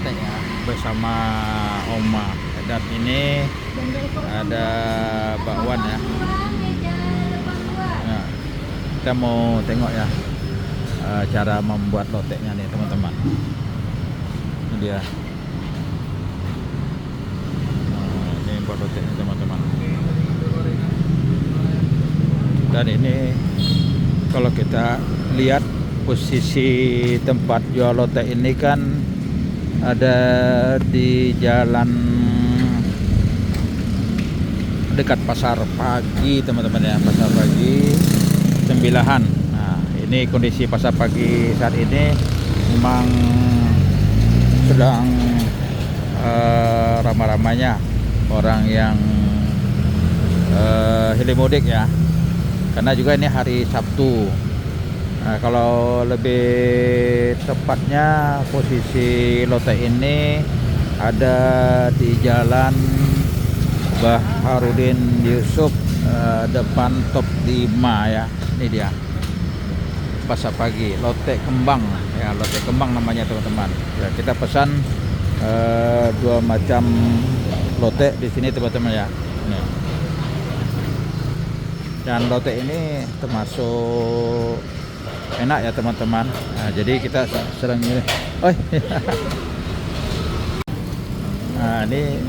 loteknya bersama Oma. Dan ini ada bakwan ya. Nah, kita mau tengok ya cara membuat loteknya nih teman-teman. Ini dia. Ini buat loteknya teman-teman. Dan ini kalau kita lihat posisi tempat jual lotek ini kan ada di jalan dekat pasar pagi teman-teman ya, pasar pagi Sembilahan. Nah, ini kondisi pasar pagi saat ini memang sedang ramai-ramainya orang yang hilir mudik ya, karena juga ini hari Sabtu. Nah, kalau lebih tepatnya posisi lotek ini ada di Jalan Baharudin Yusuf depan Top 5 ya. Ini dia pasar pagi lotek kembang ya, lotek kembang namanya teman-teman ya. Kita pesan dua macam lotek di sini teman-teman ya. Nih. Dan lotek ini termasuk enak ya teman-teman. Nah, jadi kita sering ini. Oh. Nah, ini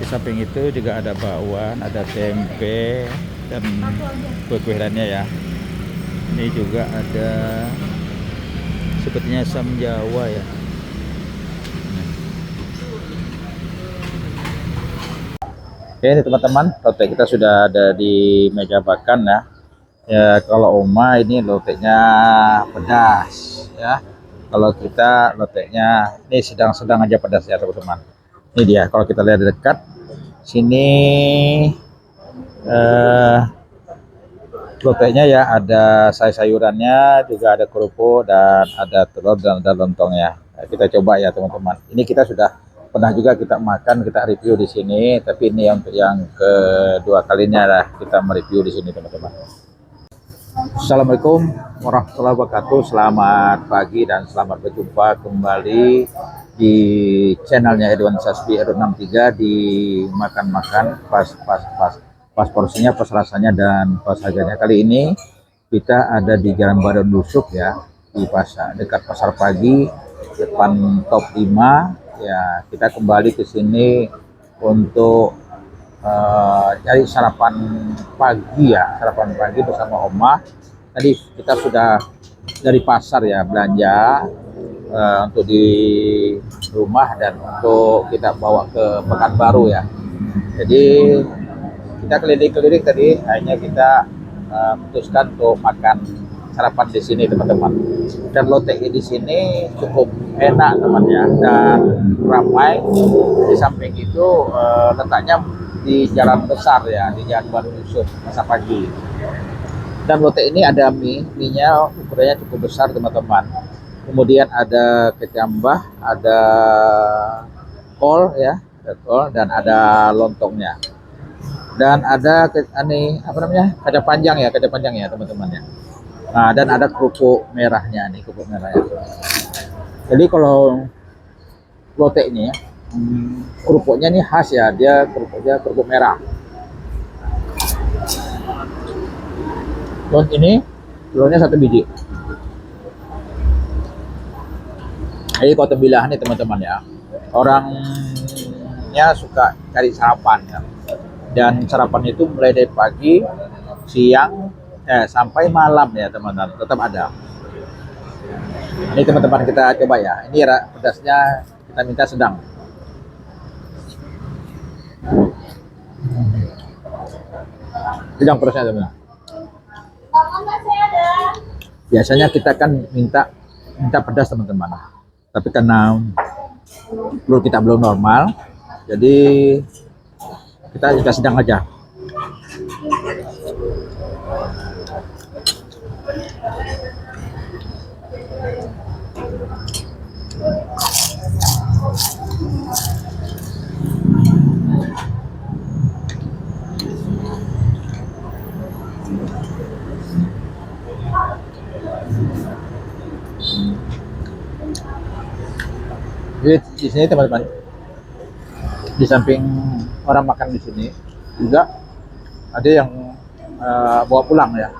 di samping itu juga ada bakwan, ada tempe dan kue-kue lainnya ya. Ini juga ada sepertinya asam Jawa ya. Oke, ini teman-teman, lotek kita sudah ada di meja makan ya. Ya, kalau Oma ini loteknya pedas ya. Kalau kita loteknya ini sedang-sedang aja pedas ya teman-teman. Ini dia, kalau kita lihat dekat sini loteknya ya, ada sayurannya, juga ada kerupuk dan ada telur dan ada lontongnya. Nah, kita coba ya teman-teman. Ini kita sudah pernah juga kita makan, kita review di sini, tapi ini untuk yang kedua kalinya lah kita mereview di sini teman-teman. Assalamualaikum warahmatullahi wabarakatuh. Selamat pagi dan selamat berjumpa kembali di channelnya Edwan Sasbi Edwan 63 di makan-makan pas porsinya, pas rasanya dan pas harganya. Kali ini kita ada di Jalan Baharudin Yusuf ya, di pasar dekat pasar pagi depan Top 5 ya. Kita kembali ke sini untuk cari sarapan pagi ya, sarapan pagi bersama Oma. Tadi kita sudah dari pasar ya belanja untuk di rumah dan untuk kita bawa ke Pekanbaru ya. Jadi kita keliling-keliling tadi, akhirnya kita memutuskan untuk makan sarapan di sini teman-teman. Dan lotek di sini cukup enak teman ya, dan ramai. Di samping itu letaknya di jalan besar ya, di Jalan Baharudin Yusuf pasar pagi. Dan lotek ini ada mie-nya ukurannya cukup besar teman-teman. Kemudian ada kecambah, ada kol ya, ada kol dan ada lontongnya. Dan ada ini apa namanya, kacang panjang ya teman-teman ya. Nah, dan ada kerupuk merahnya nih, kerupuk merahnya. Jadi kalau lotek ini ya, kerupuknya ini khas ya, dia kerupuknya kerupuk merah. Dan ini telurnya 1 biji. Jadi kalau Sembilahan nih teman-teman ya, orangnya suka cari sarapan ya. Dan sarapan itu mulai dari pagi, siang, sampai malam ya teman-teman, tetap ada. Ini teman-teman kita coba ya. Ini pedasnya kita minta sedang. Sedang pedasnya teman-teman. Biasanya kita kan minta pedas teman-teman. Tapi karena perut kita belum normal, jadi kita sedang aja. Jadi di sini teman-teman, di samping orang makan di sini juga ada yang bawa pulang ya.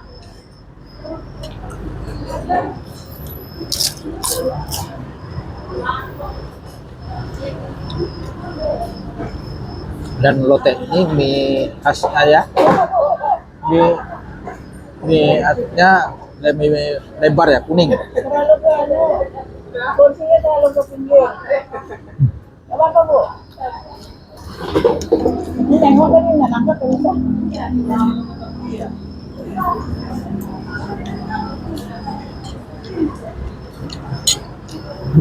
Dan lotek ini mie khasnya ya, mie mie artinya mie lebar ya, kuning. Kursinya terlalu ke pinggir. Apa apa bu? Ini tengok kan ini nggak nangkep bisa.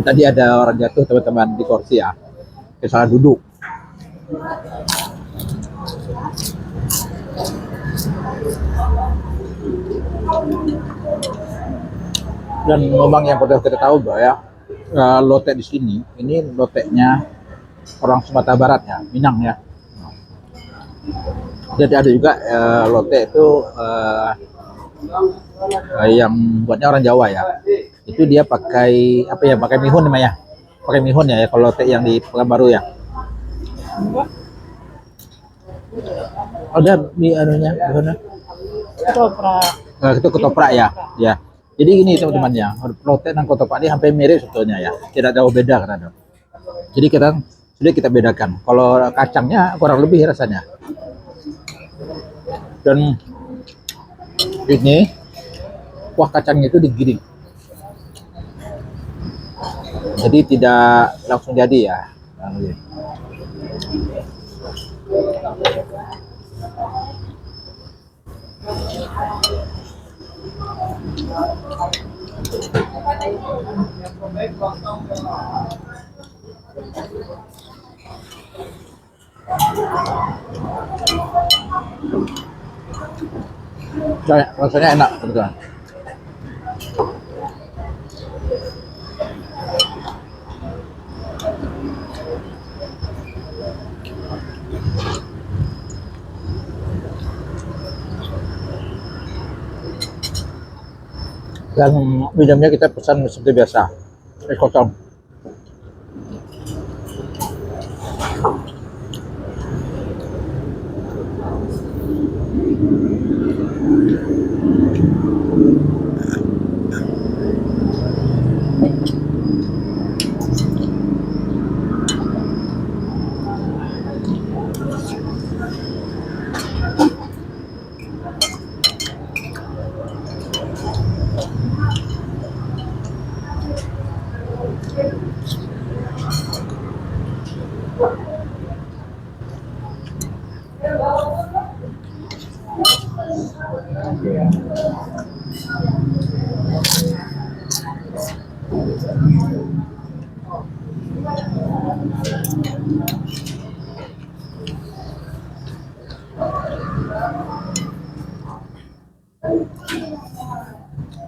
Tadi ada orang jatuh teman-teman di kursi ya, salah duduk. Dan memang yang perlu kita tahu bahwa ya, lotek di sini ini loteknya orang Sumatera Barat ya, Minang ya. Jadi ada juga lotek itu yang buatnya orang Jawa ya. Itu dia pakai apa ya? Pakai mihun namanya. Pakai mihun ya, kalau lotek yang di Pekanbaru ya. Ada mie anunya, gimana? Ketoprak. Itu ketoprak ya, ya. Jadi gini teman-teman ya, lotek dan ketoprak ini hampir mirip sebetulnya ya, tidak jauh beda kan. Jadi sudah kita bedakan. Kalau kacangnya kurang lebih rasanya. Dan ini kuah kacangnya itu digiling. Jadi tidak langsung jadi ya. Rasanya enak teman-teman. Dan minumnya kita pesan seperti biasa, es kosong.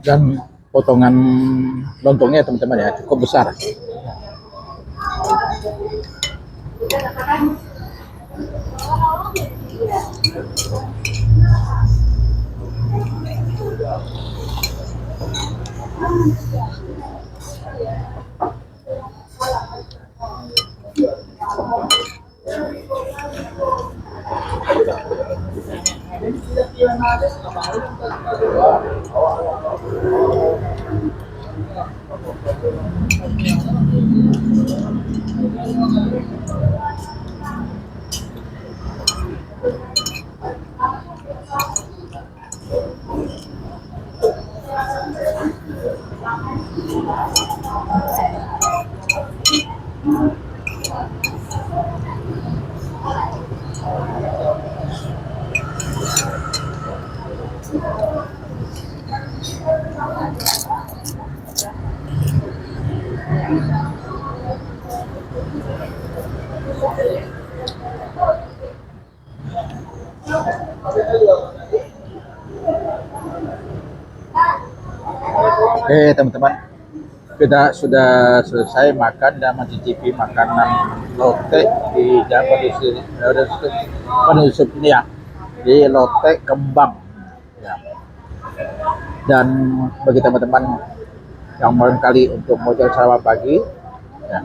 Dan potongan lontongnya teman-teman ya cukup besar. Oke teman-teman, kita sudah selesai makan dan mencicipi makanan lotek di Jalan Penusup ini ya, di lotek Kembang ya. Dan bagi teman-teman yang barangkali untuk mau jalan sarapan pagi ya,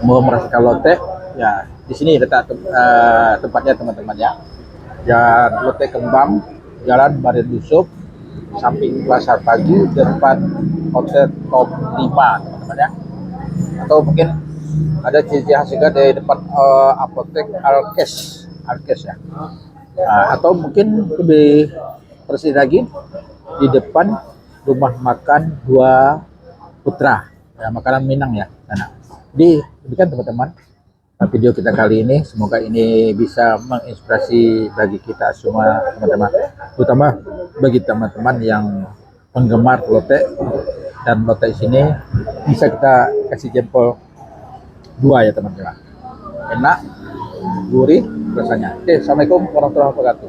mau merasakan lotek, ya di sini letak tempatnya teman-teman ya. Dan Lotek Kembang, Jalan Barin Yusuf, samping Pasar Pagi, depan Hotel Top 5 teman-teman ya. Atau mungkin ada ciri khas juga di depan apotek Alkes ya. Nah, atau mungkin lebih persis lagi di depan rumah makan Dua Putra, ya, makanan Minang ya. Nah, demikian teman-teman video kita kali ini. Semoga ini bisa menginspirasi bagi kita semua teman-teman, terutama bagi teman-teman yang penggemar lotek. Dan lotek sini bisa kita kasih jempol 2 ya teman-teman, enak, gurih rasanya. Oke, assalamualaikum warahmatullahi wabarakatuh.